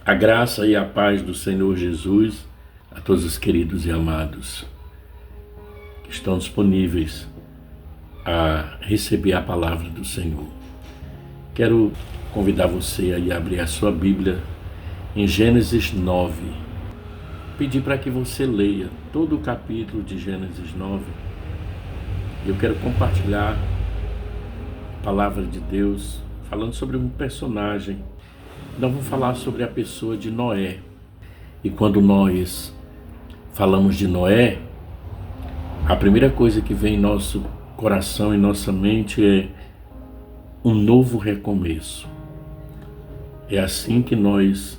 A graça e a paz do Senhor Jesus a todos os queridos e amados que estão disponíveis a receber a palavra do Senhor. Quero convidar você a ir abrir a sua Bíblia em Gênesis 9. Pedir para que você leia todo o capítulo de Gênesis 9. Eu quero compartilhar a palavra de Deus falando sobre um personagem. Nós vamos falar sobre a pessoa de Noé. E quando nós falamos de Noé, a primeira coisa que vem em nosso coração e nossa mente é um novo recomeço. É assim que nós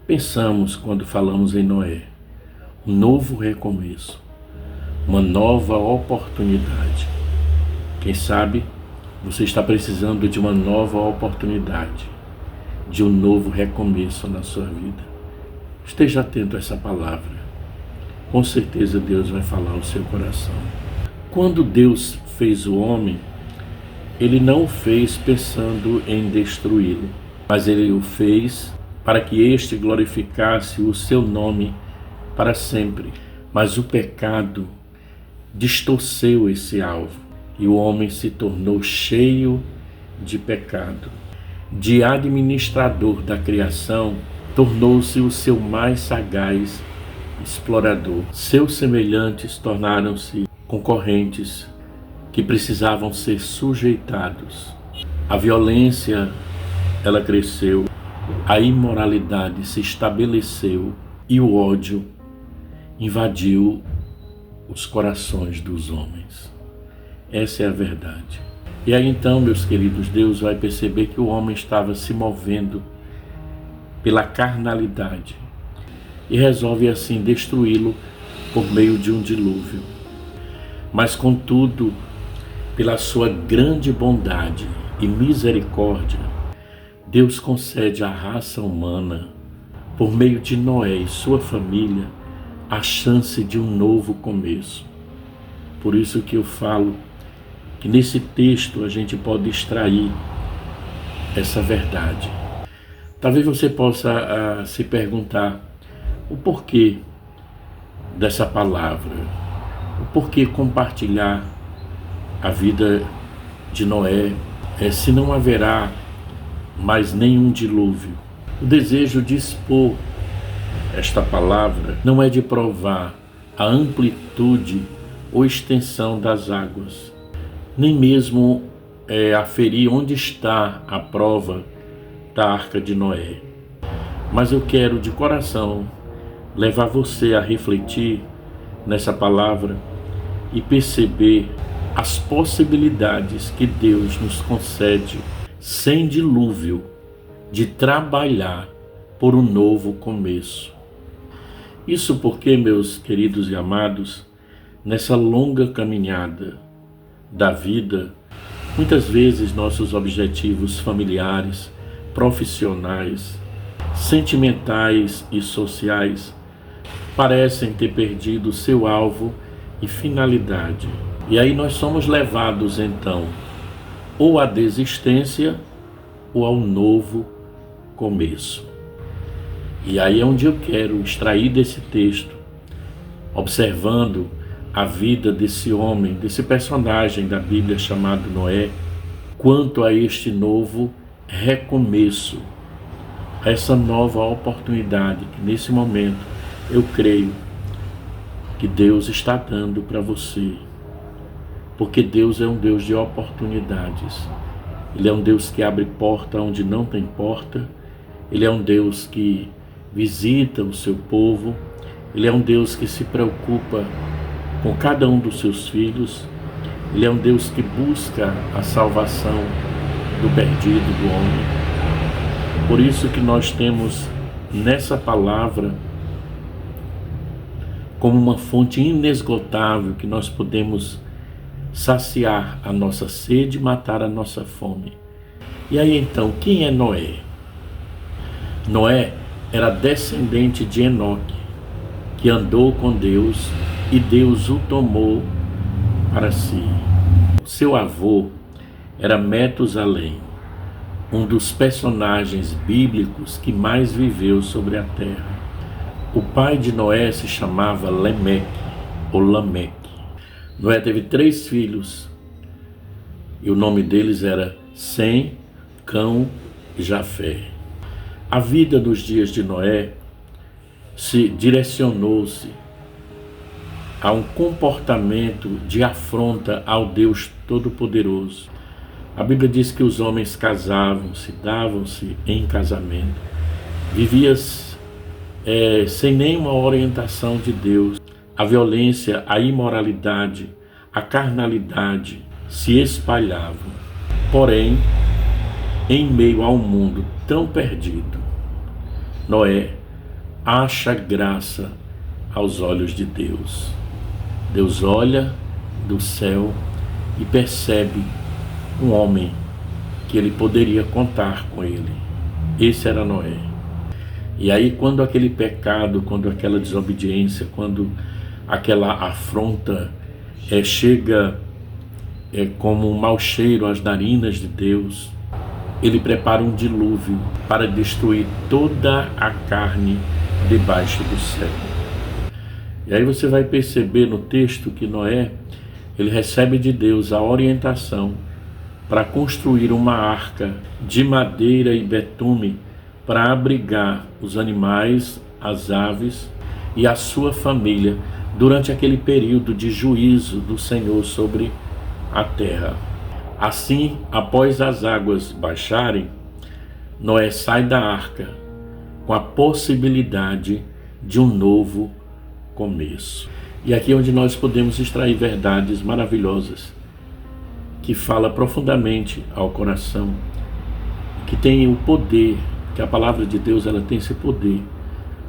pensamos quando falamos em Noé. Um novo recomeço, uma nova oportunidade. Quem sabe você está precisando de uma nova oportunidade, de um novo recomeço na sua vida. Esteja atento a essa palavra. Com certeza Deus vai falar ao seu coração. Quando Deus fez o homem, Ele não o fez pensando em destruí-lo, mas Ele o fez para que este glorificasse o seu nome para sempre. Mas o pecado distorceu esse alvo e o homem se tornou cheio de pecado. De administrador da criação, tornou-se o seu mais sagaz explorador. Seus semelhantes tornaram-se concorrentes que precisavam ser sujeitados. A violência, ela cresceu, a imoralidade se estabeleceu e o ódio invadiu os corações dos homens. Essa é a verdade. E aí então, meus queridos, Deus vai perceber que o homem estava se movendo pela carnalidade e resolve assim destruí-lo por meio de um dilúvio. Mas contudo, pela sua grande bondade e misericórdia, Deus concede à raça humana, por meio de Noé e sua família, a chance de um novo começo. Por isso que eu falo que nesse texto a gente pode extrair essa verdade. Talvez você possa se perguntar o porquê dessa palavra, o porquê compartilhar a vida de Noé, se não haverá mais nenhum dilúvio. O desejo de expor esta palavra não é de provar a amplitude ou extensão das águas, nem mesmo aferir onde está a prova da Arca de Noé. Mas eu quero de coração levar você a refletir nessa palavra e perceber as possibilidades que Deus nos concede sem dilúvio de trabalhar por um novo começo. Isso porque, meus queridos e amados, nessa longa caminhada da vida, muitas vezes nossos objetivos familiares, profissionais, sentimentais e sociais parecem ter perdido seu alvo e finalidade. E aí nós somos levados então ou à desistência ou ao novo começo. E aí é onde eu quero extrair desse texto, observando a vida desse homem, desse personagem da Bíblia chamado Noé, quanto a este novo recomeço, a essa nova oportunidade que nesse momento eu creio que Deus está dando para você. Porque Deus é um Deus de oportunidades. Ele é um Deus que abre porta onde não tem porta. Ele é um Deus que visita o seu povo. Ele é um Deus que se preocupa com cada um dos seus filhos. Ele é um Deus que busca a salvação do perdido, do homem. Por isso que nós temos nessa palavra como uma fonte inesgotável que nós podemos saciar a nossa sede e matar a nossa fome. E aí então, quem é Noé? Noé era descendente de Enoque, que andou com Deus e Deus o tomou para si. Seu avô era Metusalém. um dos personagens bíblicos que mais viveu sobre a terra. O pai de Noé se chamava Lemeque, ou Lameque. Noé teve 3 filhos, e o nome deles era Sem, Cão e Jafé. A vida nos dias de Noé direcionou-se a um comportamento de afronta ao Deus Todo-Poderoso. A Bíblia diz que os homens casavam-se, davam-se em casamento, viviam sem nenhuma orientação de Deus. A violência, a imoralidade, a carnalidade se espalhavam. Porém, em meio a um mundo tão perdido, Noé acha graça aos olhos de Deus. Deus olha do céu e percebe um homem que ele poderia contar com ele. Esse era Noé. E aí, quando aquele pecado, quando aquela desobediência, quando aquela afronta chega como um mau cheiro às narinas de Deus, ele prepara um dilúvio para destruir toda a carne debaixo do céu. E aí você vai perceber no texto que Noé, ele recebe de Deus a orientação para construir uma arca de madeira e betume para abrigar os animais, as aves e a sua família durante aquele período de juízo do Senhor sobre a terra. Assim, após as águas baixarem, Noé sai da arca com a possibilidade de um novo começo. E aqui é onde nós podemos extrair verdades maravilhosas que fala profundamente ao coração, que tem o poder, que a palavra de Deus ela tem esse poder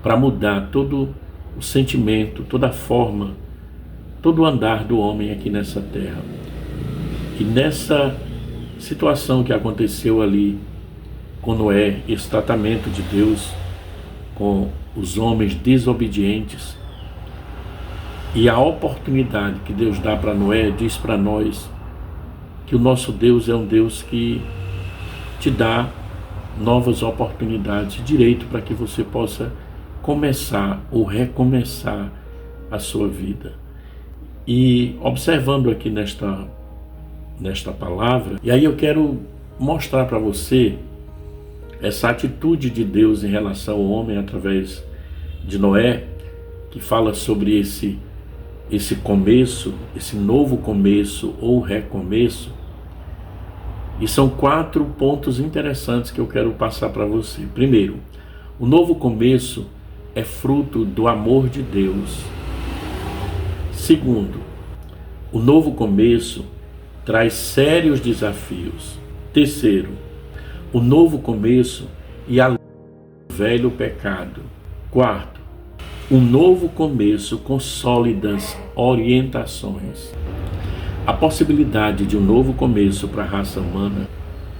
para mudar todo o sentimento, toda a forma, todo o andar do homem aqui nessa terra. E nessa situação que aconteceu ali com Noé, esse tratamento de Deus com os homens desobedientes, e a oportunidade que Deus dá para Noé, diz para nós que o nosso Deus é um Deus que te dá novas oportunidades, direito para que você possa começar ou recomeçar a sua vida. E observando aqui nesta palavra, e aí eu quero mostrar para você essa atitude de Deus em relação ao homem através de Noé, que fala sobre esse começo, esse novo começo ou recomeço. E são 4 pontos interessantes que eu quero passar para você. Primeiro, o novo começo é fruto do amor de Deus. Segundo, o novo começo traz sérios desafios. Terceiro, o novo começo e a velho pecado. Quarto, um novo começo com sólidas orientações. A possibilidade de um novo começo para a raça humana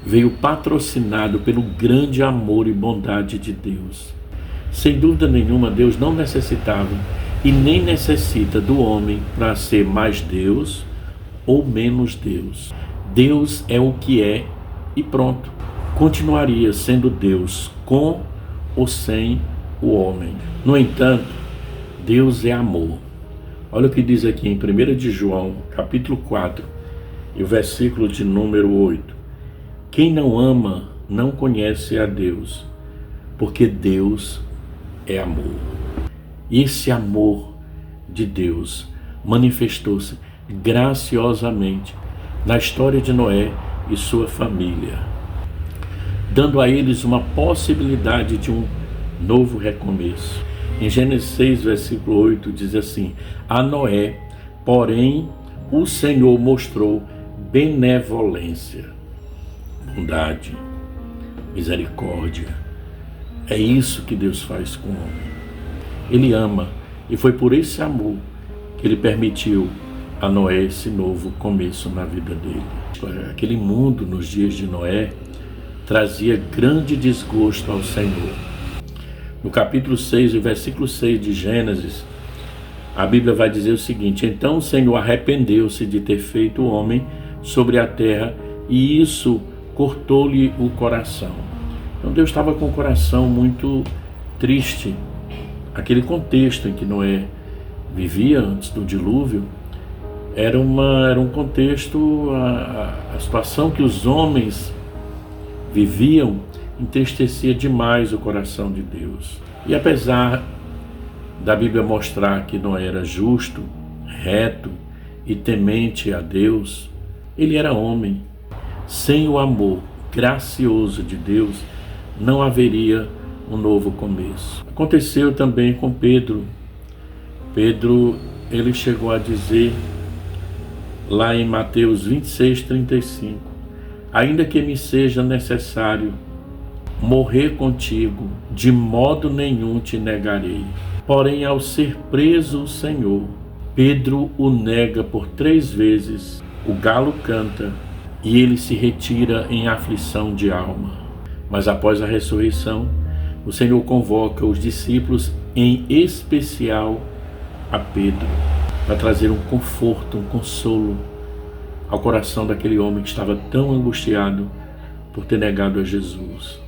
veio patrocinado pelo grande amor e bondade de Deus. Sem dúvida nenhuma, Deus não necessitava e nem necessita do homem para ser mais Deus ou menos Deus. Deus é o que é e pronto. Continuaria sendo Deus com ou sem o homem. No entanto, Deus é amor. Olha o que diz aqui em 1 de João, capítulo 4, e o versículo de número 8. Quem não ama não conhece a Deus, porque Deus é amor. E esse amor de Deus manifestou-se graciosamente na história de Noé e sua família, dando a eles uma possibilidade de um novo recomeço. Em Gênesis 6, versículo 8, diz assim: a Noé, porém, o Senhor mostrou benevolência, bondade, misericórdia. É isso que Deus faz com o homem. Ele ama, e foi por esse amor que ele permitiu a Noé esse novo começo na vida dele. Aquele mundo nos dias de Noé trazia grande desgosto ao Senhor. No capítulo 6, o versículo 6 de Gênesis, a Bíblia vai dizer o seguinte: então o Senhor arrependeu-se de ter feito o homem sobre a terra, e isso cortou-lhe o coração. Então Deus estava com o coração muito triste. Aquele contexto em que Noé vivia antes do dilúvio era um contexto, a situação que os homens viviam entristecia demais o coração de Deus. E apesar da Bíblia mostrar que Noé era justo, reto e temente a Deus, ele era homem. Sem o amor gracioso de Deus, não haveria um novo começo. Aconteceu também com Pedro. Pedro, ele chegou a dizer, lá em Mateus 26:35, ainda que me seja necessário morrer contigo, de modo nenhum te negarei. Porém, ao ser preso o Senhor, Pedro o nega por 3 vezes, o galo canta e ele se retira em aflição de alma. Mas após a ressurreição, o Senhor convoca os discípulos, em especial a Pedro, para trazer um conforto, um consolo ao coração daquele homem que estava tão angustiado por ter negado a Jesus.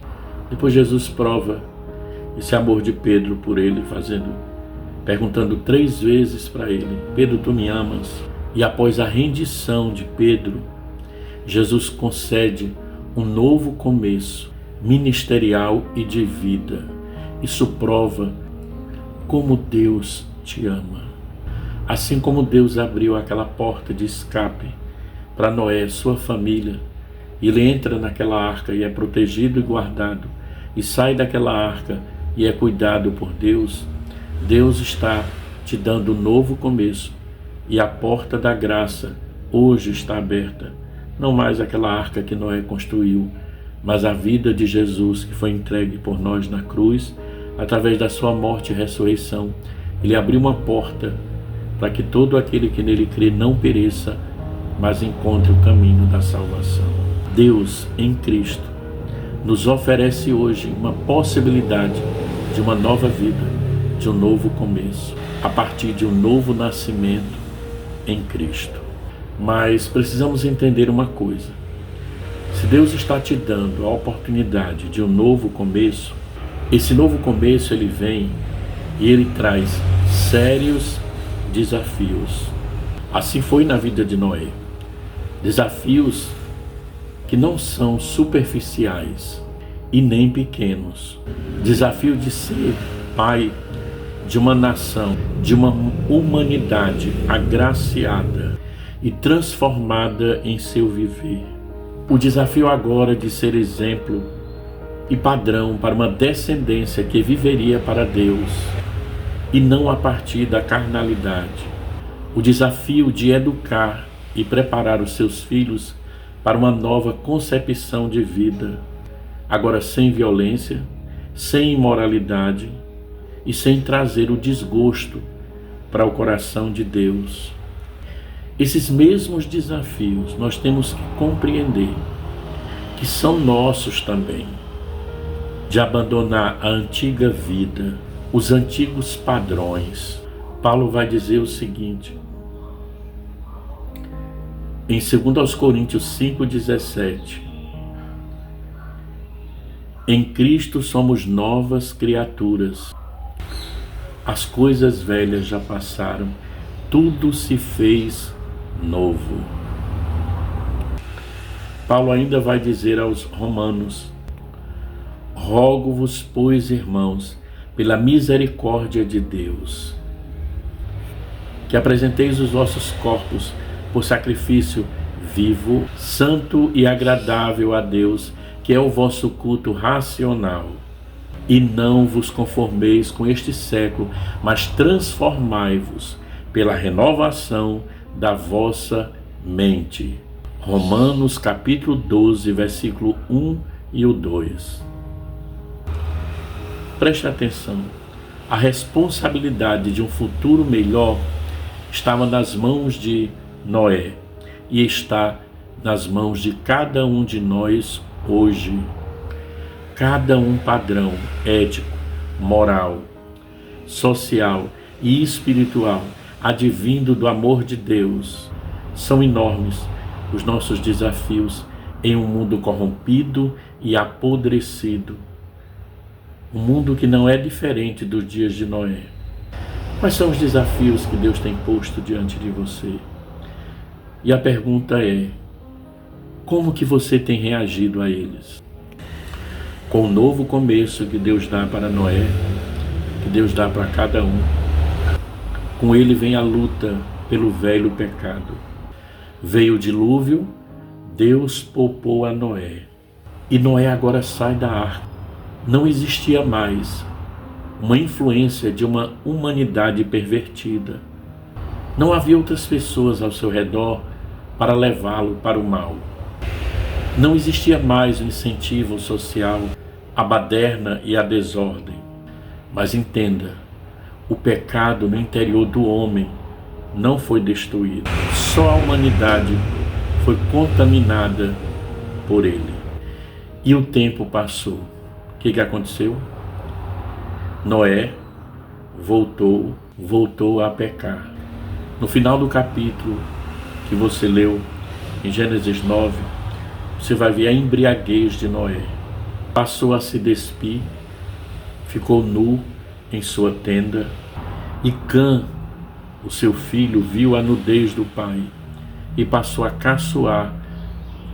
Depois Jesus prova esse amor de Pedro por ele, perguntando 3 vezes para ele: Pedro, tu me amas? E após a rendição de Pedro, Jesus concede um novo começo ministerial e de vida. Isso prova como Deus te ama. Assim como Deus abriu aquela porta de escape para Noé, sua família, e ele entra naquela arca e é protegido e guardado, e sai daquela arca e é cuidado por Deus, Deus está te dando um novo começo, e a porta da graça hoje está aberta. Não mais aquela arca que Noé construiu, mas a vida de Jesus que foi entregue por nós na cruz, através da sua morte e ressurreição. Ele abriu uma porta para que todo aquele que nele crê não pereça, mas encontre o caminho da salvação. Deus, em Cristo, nos oferece hoje uma possibilidade de uma nova vida, de um novo começo, a partir de um novo nascimento em Cristo. Mas precisamos entender uma coisa: se Deus está te dando a oportunidade de um novo começo, esse novo começo ele vem e ele traz sérios desafios. Assim foi na vida de Noé. Desafios que não são superficiais e nem pequenos. Desafio de ser pai de uma nação, de uma humanidade agraciada e transformada em seu viver. O desafio agora de ser exemplo e padrão para uma descendência que viveria para Deus e não a partir da carnalidade. O desafio de educar e preparar os seus filhos para uma nova concepção de vida, agora sem violência, sem imoralidade e sem trazer o desgosto para o coração de Deus. Esses mesmos desafios nós temos que compreender que são nossos também, de abandonar a antiga vida, os antigos padrões. Paulo vai dizer o seguinte, em 2 Coríntios 5,17: em Cristo somos novas criaturas, as coisas velhas já passaram, tudo se fez novo. Paulo ainda vai dizer aos romanos: rogo-vos, pois, irmãos, pela misericórdia de Deus, que apresenteis os vossos corpos por sacrifício vivo, santo e agradável a Deus, que é o vosso culto racional. E não vos conformeis com este século, mas transformai-vos pela renovação da vossa mente. Romanos capítulo 12, versículo 1 e o 2. Preste atenção. A responsabilidade de um futuro melhor estava nas mãos de Noé e está nas mãos de cada um de nós hoje. Cada um padrão ético, moral, social e espiritual advindo do amor de Deus. São enormes os nossos desafios em um mundo corrompido e apodrecido. Um mundo que não é diferente dos dias de Noé. Quais são os desafios que Deus tem posto diante de você? E a pergunta é: como que você tem reagido a eles? Com o novo começo que Deus dá para Noé, que Deus dá para cada um, com ele vem a luta pelo velho pecado. Veio o dilúvio, Deus poupou a Noé. E Noé agora sai da arca. Não existia mais uma influência de uma humanidade pervertida. Não havia outras pessoas ao seu redor para levá-lo para o mal. Não existia mais o incentivo social à baderna e à desordem. Mas entenda, o pecado no interior do homem não foi destruído. Só a humanidade foi contaminada por ele. E o tempo passou. O que aconteceu? Noé voltou a pecar. No final do capítulo que você leu, em Gênesis 9, você vai ver a embriaguez de Noé. Passou a se despir, ficou nu em sua tenda, e Cã, o seu filho, viu a nudez do pai e passou a caçoar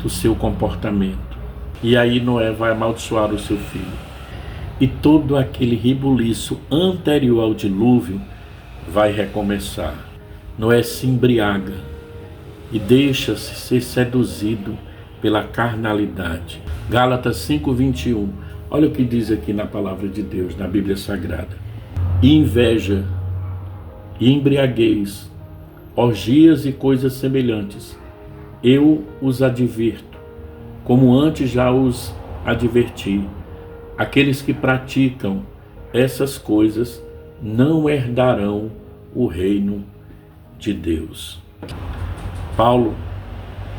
do seu comportamento. E aí Noé vai amaldiçoar o seu filho. E todo aquele rebuliço anterior ao dilúvio vai recomeçar. Noé se embriaga e deixa-se ser seduzido pela carnalidade. Gálatas 5:21. Olha o que diz aqui na palavra de Deus, na Bíblia Sagrada. E inveja, e embriaguez, orgias e coisas semelhantes, eu os advirto, como antes já os adverti. Aqueles que praticam essas coisas não herdarão o reino de Deus. Paulo,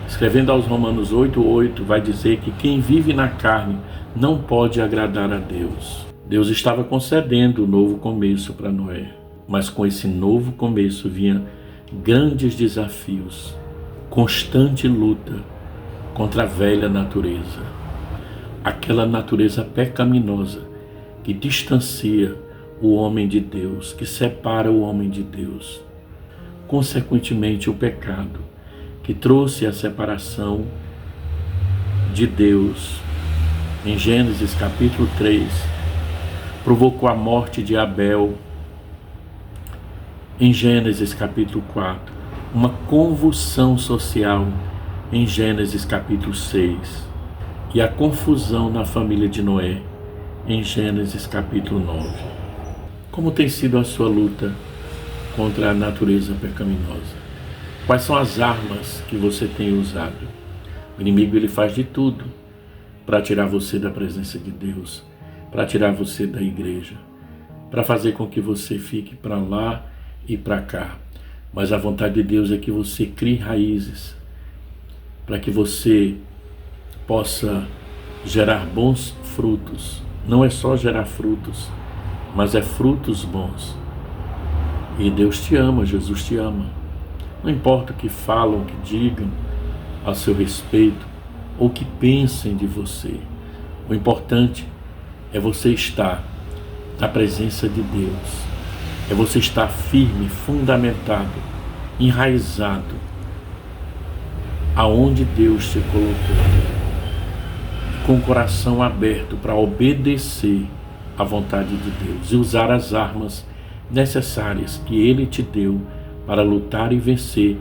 escrevendo aos Romanos 8:8, vai dizer que quem vive na carne não pode agradar a Deus. Deus estava concedendo um novo começo para Noé, mas com esse novo começo vinha grandes desafios, constante luta contra a velha natureza, aquela natureza pecaminosa que distancia o homem de Deus, que separa o homem de Deus. Consequentemente, o pecado que trouxe a separação de Deus, em Gênesis capítulo 3, provocou a morte de Abel. Em Gênesis capítulo 4, uma convulsão social em Gênesis capítulo 6, e a confusão na família de Noé em Gênesis capítulo 9. Como tem sido a sua luta contra a natureza pecaminosa? Quais são as armas que você tem usado? O inimigo, ele faz de tudo para tirar você da presença de Deus, para tirar você da igreja, para fazer com que você fique para lá e para cá. Mas a vontade de Deus é que você crie raízes, para que você possa gerar bons frutos. Não é só gerar frutos, mas é frutos bons. E Deus te ama, Jesus te ama. Não importa o que falam, o que digam a seu respeito, ou o que pensem de você. O importante é você estar na presença de Deus. É você estar firme, fundamentado, enraizado, aonde Deus te colocou, com o coração aberto para obedecer à vontade de Deus e usar as armas necessárias que Ele te deu para lutar e vencer,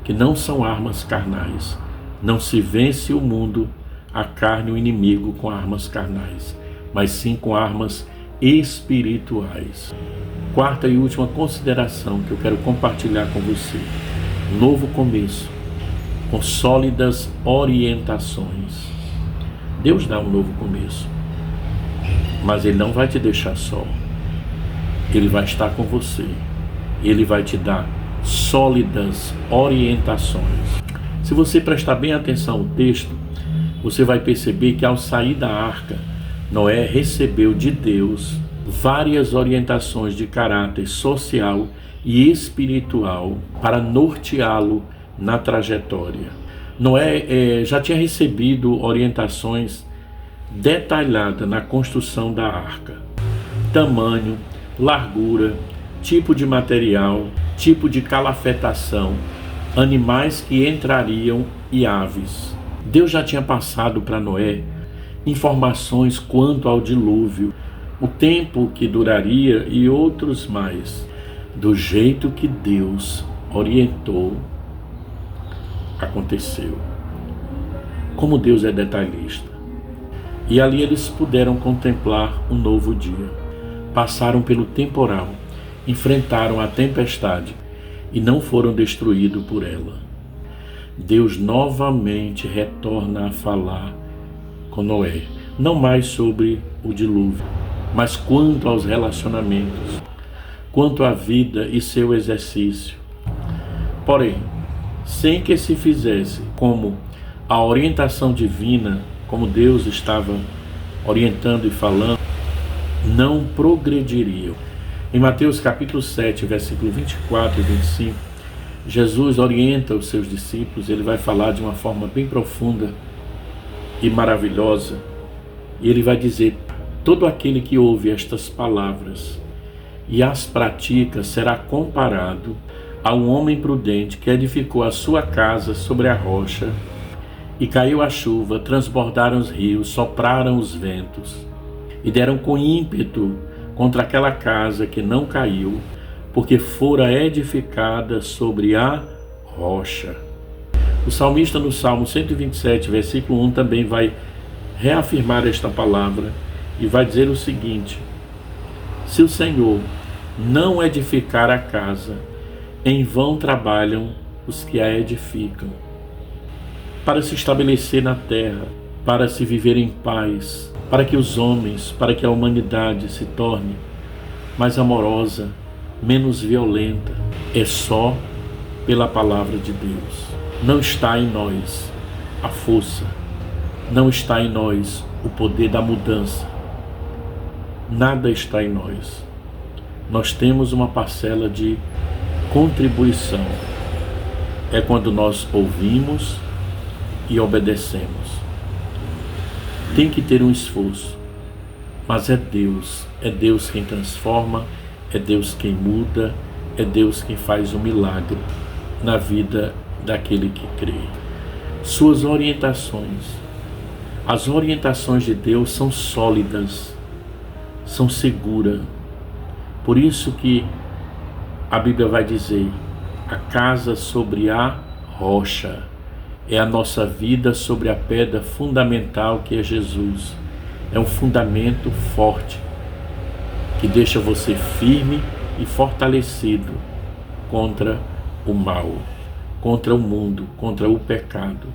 que não são armas carnais. Não se vence o mundo, a carne, o inimigo, com armas carnais, mas sim com armas espirituais. Quarta e última consideração que eu quero compartilhar com você: novo começo, com sólidas orientações. Deus dá um novo começo, mas Ele não vai te deixar só. Ele vai estar com você. Ele vai te dar sólidas orientações. Se você prestar bem atenção no texto, você vai perceber que ao sair da arca, Noé recebeu de Deus várias orientações de caráter social e espiritual para norteá-lo na trajetória. Noé já tinha recebido orientações detalhadas na construção da arca. Tamanho, largura, tipo de material, tipo de calafetação, animais que entrariam e aves. Deus já tinha passado para Noé informações quanto ao dilúvio, o tempo que duraria e outros mais. Do jeito que Deus orientou, aconteceu. Como Deus é detalhista. E ali eles puderam contemplar um novo dia. Passaram pelo temporal, enfrentaram a tempestade e não foram destruídos por ela. Deus novamente retorna a falar com Noé, não mais sobre o dilúvio, mas quanto aos relacionamentos, quanto à vida e seu exercício. Porém, sem que se fizesse como a orientação divina, como Deus estava orientando e falando, não progrediriam. Em Mateus capítulo 7, versículo 24 e 25, Jesus orienta os seus discípulos, ele vai falar de uma forma bem profunda e maravilhosa, e ele vai dizer: todo aquele que ouve estas palavras e as pratica será comparado a um homem prudente que edificou a sua casa sobre a rocha, e caiu a chuva, transbordaram os rios, sopraram os ventos, e deram com ímpeto contra aquela casa que não caiu, porque fora edificada sobre a rocha. O salmista no Salmo 127, versículo 1, também vai reafirmar esta palavra e vai dizer o seguinte: se o Senhor não edificar a casa, em vão trabalham os que a edificam. Para se estabelecer na terra, para se viver em paz, para que os homens, para que a humanidade se torne mais amorosa, menos violenta, é só pela palavra de Deus. Não está em nós a força, não está em nós o poder da mudança, nada está em nós. Nós temos uma parcela de contribuição, é quando nós ouvimos e obedecemos. Tem que ter um esforço, mas é Deus quem transforma, é Deus quem muda, é Deus quem faz um milagre na vida daquele que crê. Suas orientações, as orientações de Deus são sólidas, são seguras. Por isso que a Bíblia vai dizer: a casa sobre a rocha. É a nossa vida sobre a pedra fundamental que é Jesus. É um fundamento forte que deixa você firme e fortalecido contra o mal, contra o mundo, contra o pecado.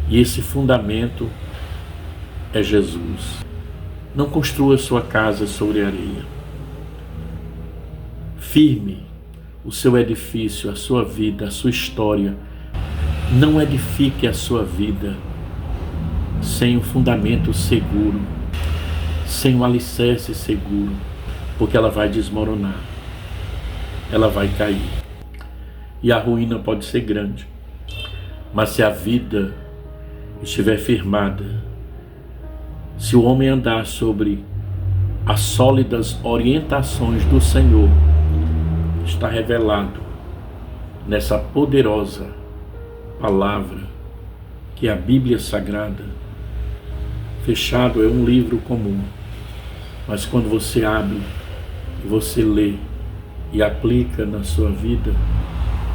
E esse fundamento é Jesus. Não construa sua casa sobre areia. Firme o seu edifício, a sua vida, a sua história. Não edifique a sua vida sem um fundamento seguro, sem um alicerce seguro, porque ela vai desmoronar, ela vai cair. E a ruína pode ser grande, mas se a vida estiver firmada, se o homem andar sobre as sólidas orientações do Senhor, está revelado nessa poderosa palavra que é a Bíblia Sagrada. Fechado é um livro comum, mas quando você abre e você lê e aplica na sua vida,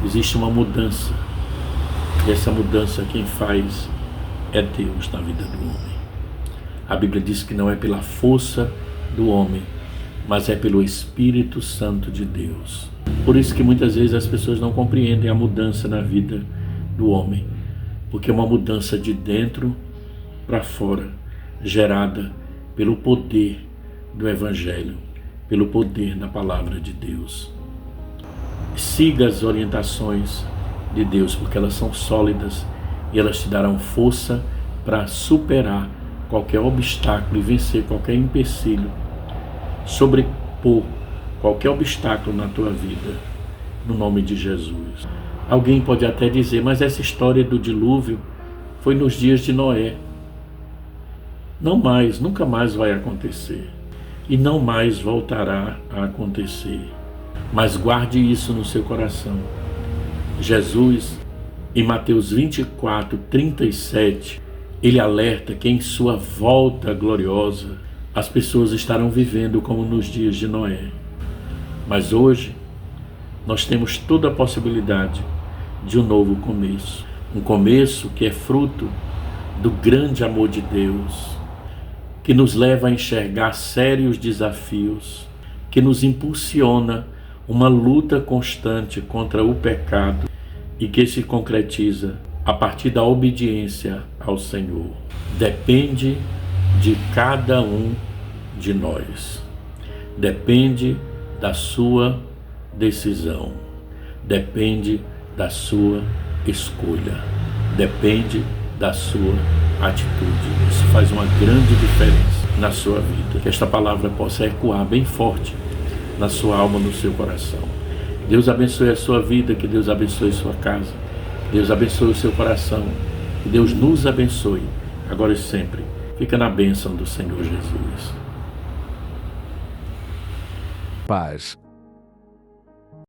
existe uma mudança, e essa mudança quem faz é Deus na vida do homem. A Bíblia diz que não é pela força do homem, mas é pelo Espírito Santo de Deus. Por isso que muitas vezes as pessoas não compreendem a mudança na vida do homem, porque é uma mudança de dentro para fora, gerada pelo poder do Evangelho, pelo poder da palavra de Deus. Siga as orientações de Deus, porque elas são sólidas e elas te darão força para superar qualquer obstáculo e vencer qualquer empecilho, sobrepor qualquer obstáculo na tua vida, no nome de Jesus. Alguém pode até dizer, mas essa história do dilúvio foi nos dias de Noé. Não mais, nunca mais vai acontecer. E não mais voltará a acontecer. Mas guarde isso no seu coração. Jesus, em Mateus 24, 37, ele alerta que em sua volta gloriosa as pessoas estarão vivendo como nos dias de Noé. Mas hoje nós temos toda a possibilidade de um novo começo. Um começo que é fruto do grande amor de Deus, que nos leva a enxergar sérios desafios, que nos impulsiona uma luta constante contra o pecado e que se concretiza a partir da obediência ao Senhor. Depende de cada um de nós. Depende da sua decisão. Depende da sua escolha. Depende da sua atitude. Isso faz uma grande diferença na sua vida. Que esta palavra possa ecoar bem forte na sua alma, no seu coração. Deus abençoe a sua vida, que Deus abençoe a sua casa, que Deus abençoe o seu coração, que Deus nos abençoe, agora e sempre. Fica na bênção do Senhor Jesus. Paz.